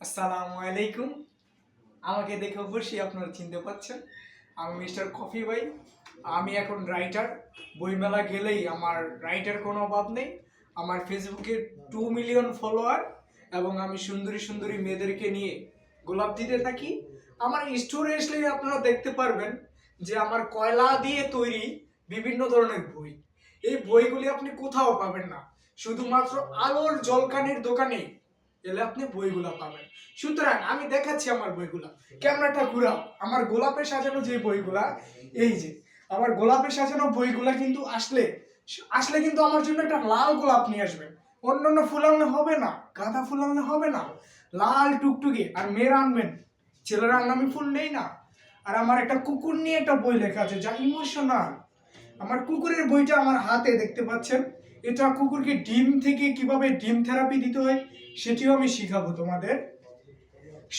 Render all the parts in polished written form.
আসসালামু আলাইকুম। আমাকে দেখে অবশ্যই আপনারা চিনতে পারছেন। আমি মিস্টার কফি ভাই। আমি এখন রাইটার। বইমেলা গেলেই আমার রাইটার কোনো অভাব নেই। আমার ফেসবুকে 2 মিলিয়ন ফলোয়ার এবং আমি সুন্দরী সুন্দরী মেয়েদেরকে নিয়ে গোলাপ দিতে থাকি। আমার স্টোরে আসলেই আপনারা দেখতে পারবেন যে আমার কয়লা দিয়ে তৈরি বিভিন্ন ধরনের বই। এই বইগুলি আপনি কোথাও পাবেন না, শুধুমাত্র আলোর জলকানির দোকানে এলে আপনি বইগুলা পাবেন। সুতরাং আমি দেখাচ্ছি আমার বইগুলা। ক্যামেরাটা ঘুরাও। আমার গোলাপে সাজানো যে বইগুলা, এই যে আমার গোলাপে সাজানো বইগুলা কিন্তু আসলে আসলে কিন্তু আমার জন্য একটা লাল গোলাপ নিয়ে আসবেন। অন্যান্য ফুল আনলে হবে না, গাঁদা ফুল আনলে হবে না, লাল টুকটুকে। আর মেয়েরা আনবেন, ছেলেরা আনলে আমি ফুল নেই না। আর আমার একটা কুকুর নিয়ে একটা বই লেখা আছে যা ইমোশনাল। আমার কুকুরের বইটা আমার হাতে দেখতে পাচ্ছেন। এটা কুকুরকে ডিম থেকে কিভাবে ডিম থেরাপি দিতে হয় সেটিও আমি শিখাবো তোমাদের।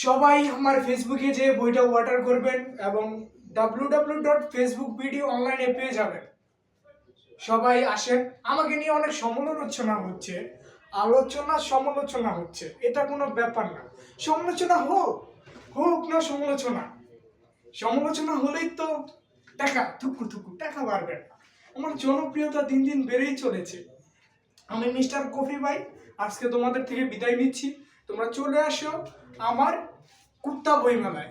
সবাই আমার ফেসবুকে যে বইটা অর্ডার করবেন এবং www.facebookvideo-online এ পেয়ে যাবেন। সবাই আসেন। আমাকে নিয়ে অনেক সমালোচনা হচ্ছে, আলোচনা সমালোচনা হচ্ছে, এটা কোনো ব্যাপার না। সমালোচনা হোক, হোক না সমালোচনা। সমালোচনা হলেই তো টাকা থুকু থুকু টাকা বাড়বে না। আমার জনপ্রিয়তা দিন দিন বেড়েই চলেছে। আমি মিস্টার কফি ভাই আজকে তোমাদের থেকে বিদায় নিচ্ছি। তোমরা চলে আসো আমার কুত্তা বইমেলায়।